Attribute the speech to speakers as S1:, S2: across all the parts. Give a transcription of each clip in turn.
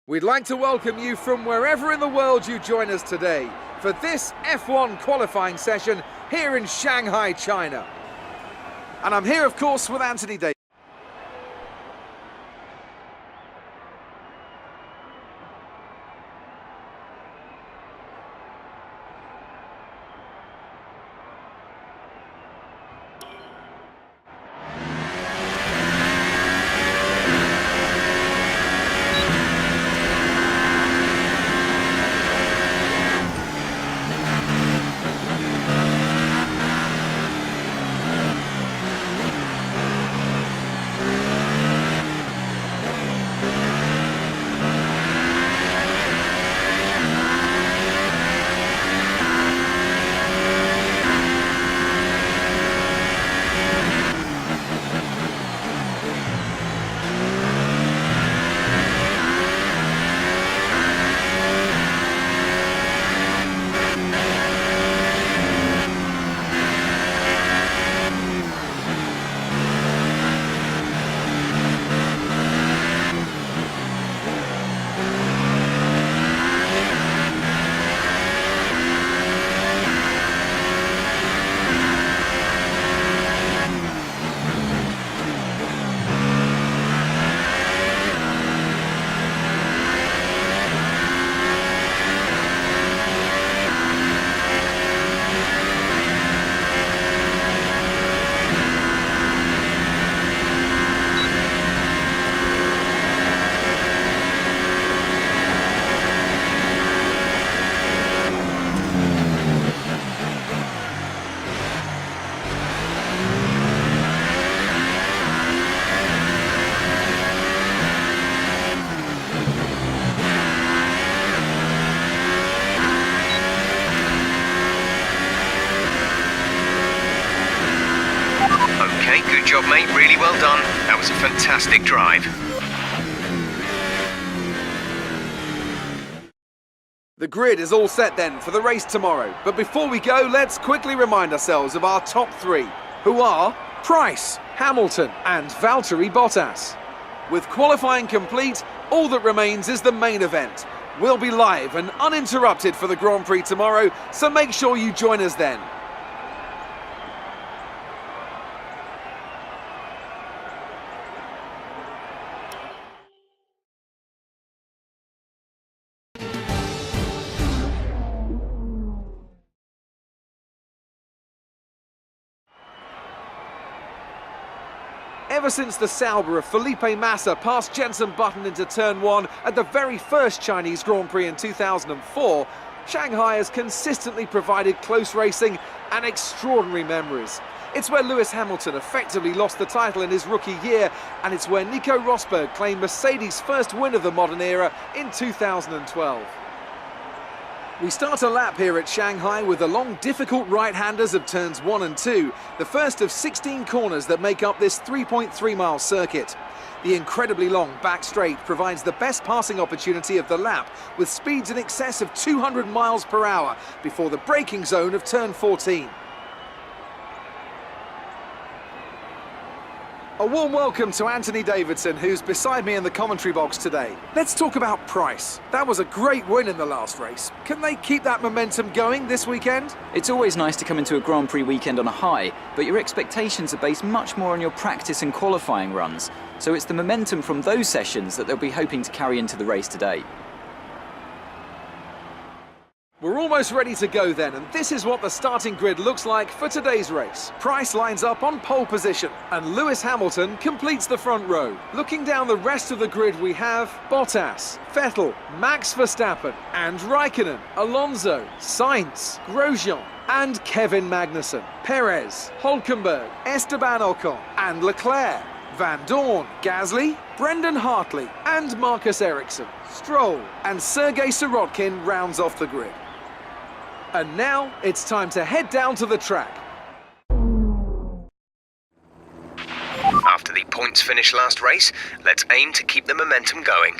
S1: We'd like to welcome you from wherever in the world you join us today for this F1 qualifying session here in Shanghai, China. And I'm here, of course, with Anthony Davidson.
S2: Good job, mate. Really well done. That was a fantastic drive.
S1: The grid is all set then for the race tomorrow. But before we go, let's quickly remind ourselves of our top three, who are Price, Hamilton and Valtteri Bottas. With qualifying complete, all that remains is the main event. We'll be live and uninterrupted for the Grand Prix tomorrow, so make sure you join us then. Ever since the Sauber of Felipe Massa passed Jenson Button into turn one at the very first Chinese Grand Prix in 2004, Shanghai has consistently provided close racing and extraordinary memories. It's where Lewis Hamilton effectively lost the title in his rookie year, and it's where Nico Rosberg claimed Mercedes' first win of the modern era in 2012. We start a lap here at Shanghai with the long, difficult right-handers of turns 1 and 2, the first of 16 corners that make up this 3.3-mile circuit. The incredibly long back straight provides the best passing opportunity of the lap, with speeds in excess of 200 miles per hour before the braking zone of turn 14. A warm welcome to Anthony Davidson, who's beside me in the commentary box today. Let's talk about Price. That was a great win in the last race. Can they keep that momentum going this weekend?
S3: It's always nice to come into a Grand Prix weekend on a high, but your expectations are based much more on your practice and qualifying runs. So it's the momentum from those sessions that they'll be hoping to carry into the race today.
S1: We're almost ready to go then, and this is what the starting grid looks like for today's race. Price lines up on pole position, and Lewis Hamilton completes the front row. Looking down the rest of the grid, we have Bottas, Vettel, Max Verstappen, and Raikkonen, Alonso, Sainz, Grosjean, and Kevin Magnussen, Perez, Hülkenberg, Esteban Ocon, and Leclerc, Van Dorn, Gasly, Brendan Hartley, and Marcus Ericsson. Stroll and Sergei Sirotkin rounds off the grid. And now it's time to head down to the track.
S2: After the points finish last race, let's aim to keep the momentum going.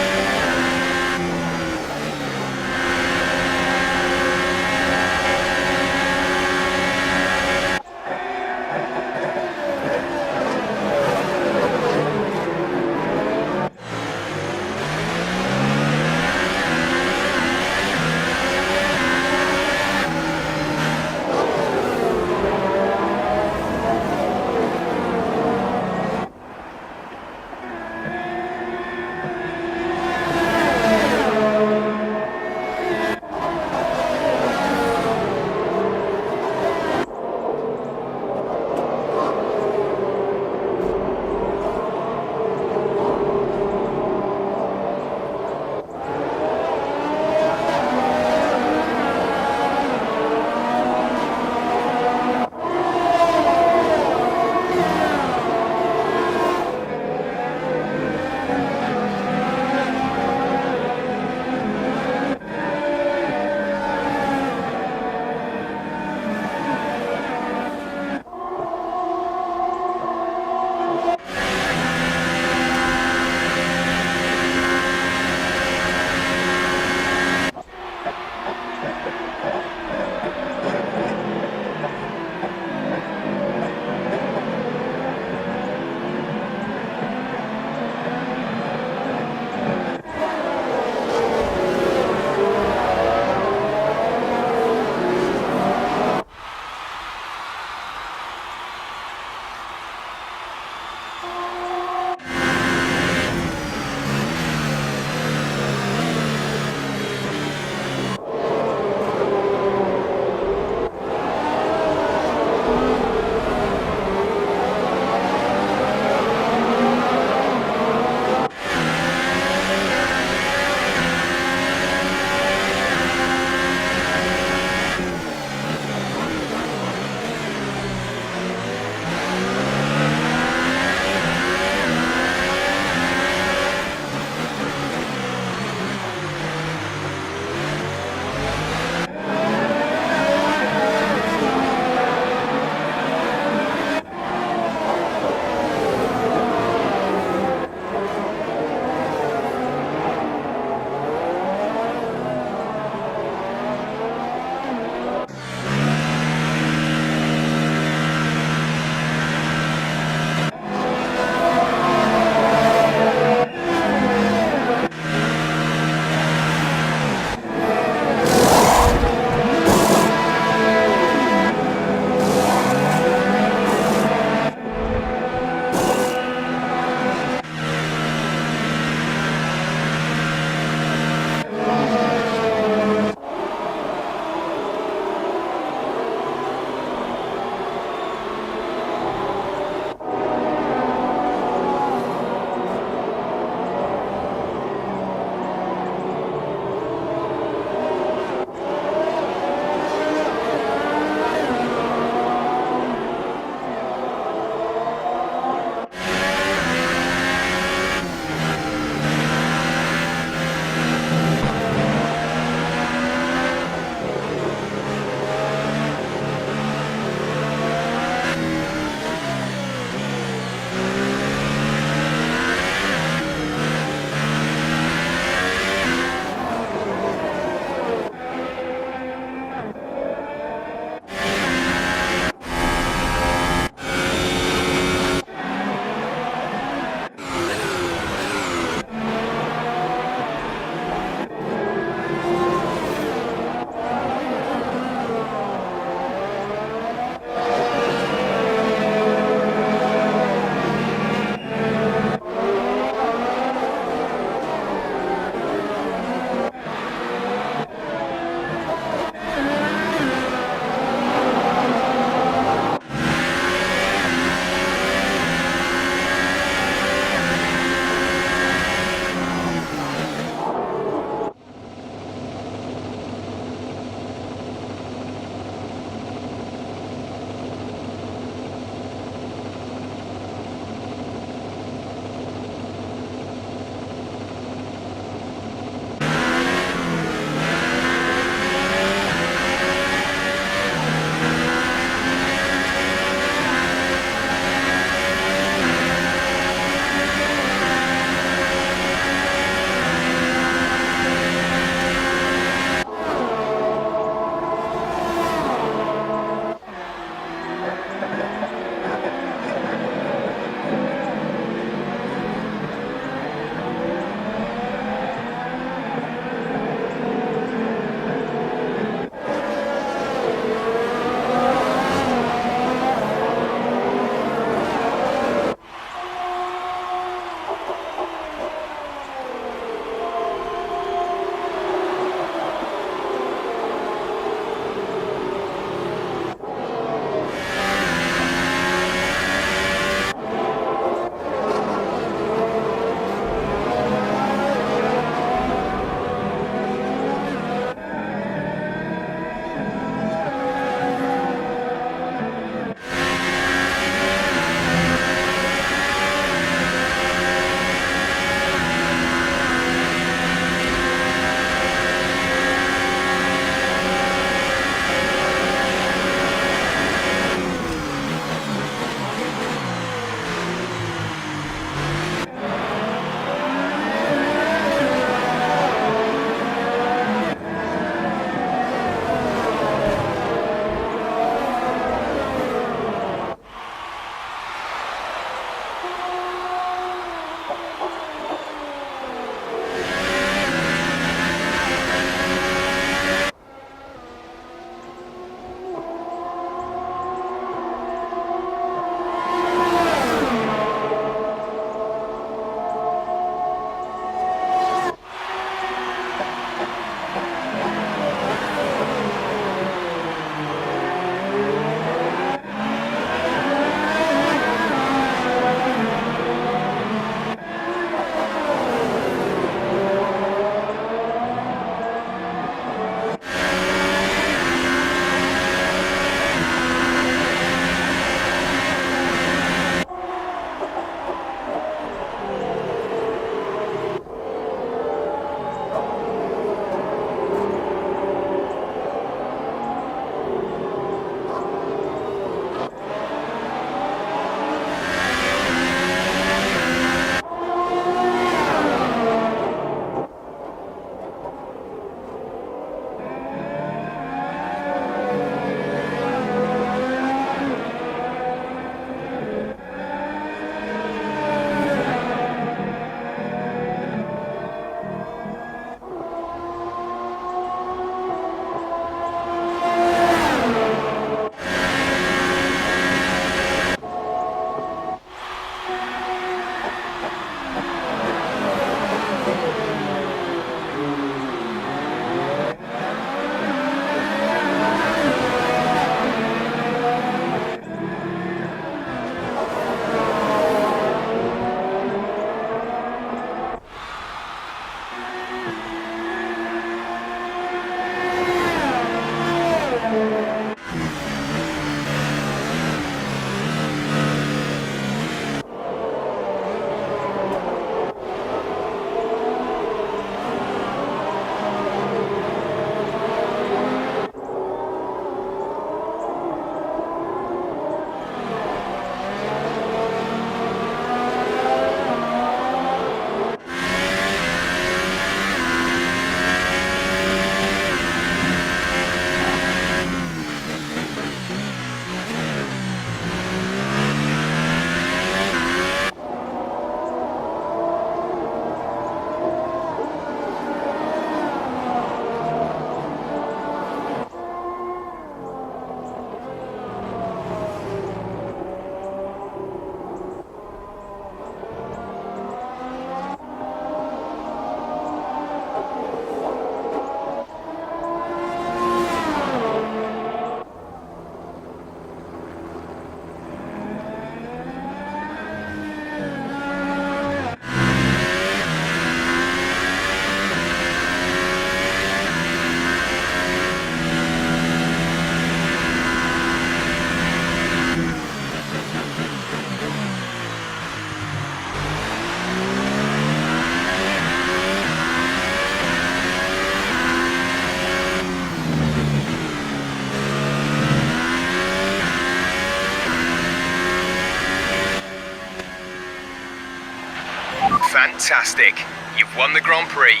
S2: Fantastic. You've won the Grand Prix.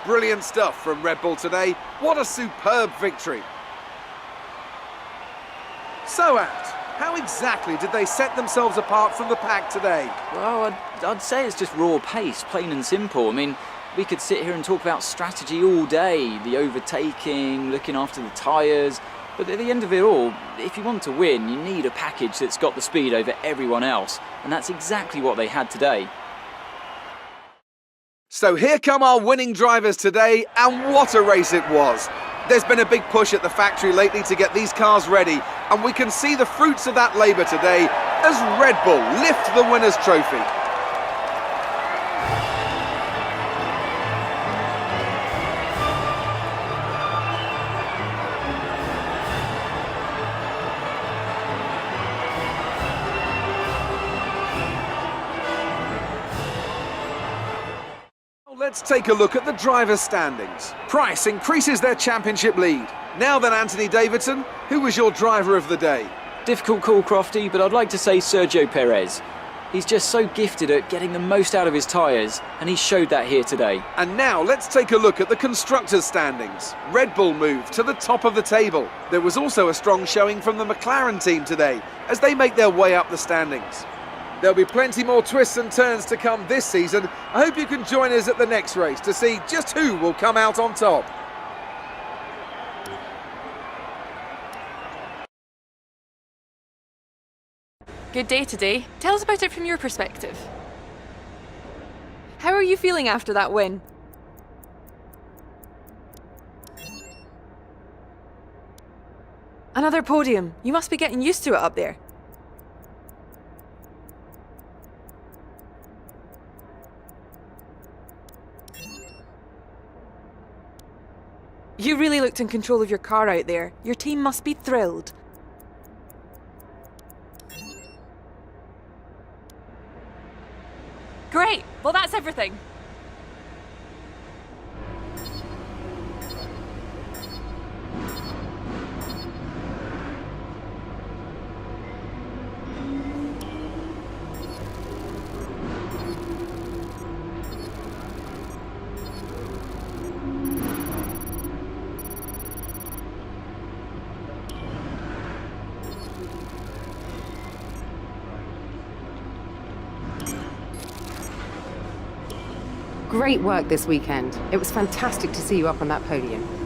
S1: Brilliant stuff from Red Bull today. What a superb victory. So, Ant, how exactly did they set themselves apart from the pack today?
S3: Well, I'd say it's just raw pace, plain and simple. I mean, we could sit here and talk about strategy all day, the overtaking, looking after the tyres, but at the end of it all, if you want to win, you need a package that's got the speed over everyone else, and that's exactly what they had today.
S1: So here come our winning drivers today, and what a race it was. There's been a big push at the factory lately to get these cars ready, and we can see the fruits of that labour today as Red Bull lift the winner's trophy. Let's take a look at the drivers' standings. Price increases their championship lead. Now then, Anthony Davidson, who was your driver of the day?
S3: Difficult call, Crofty, but I'd like to say Sergio Perez. He's just so gifted at getting the most out of his tyres, and he showed that here today.
S1: And now let's take a look at the constructors' standings. Red Bull moved to the top of the table. There was also a strong showing from the McLaren team today as they make their way up the standings. There'll be plenty more twists and turns to come this season. I hope you can join us at the next race to see just who will come out on top.
S4: Good day today. Tell us about it from your perspective. How are you feeling after that win? Another podium. You must be getting used to it up there. You really looked in control of your car out there. Your team must be thrilled. Great! Well, that's everything.
S5: Great work this weekend. It was fantastic to see you up on that podium.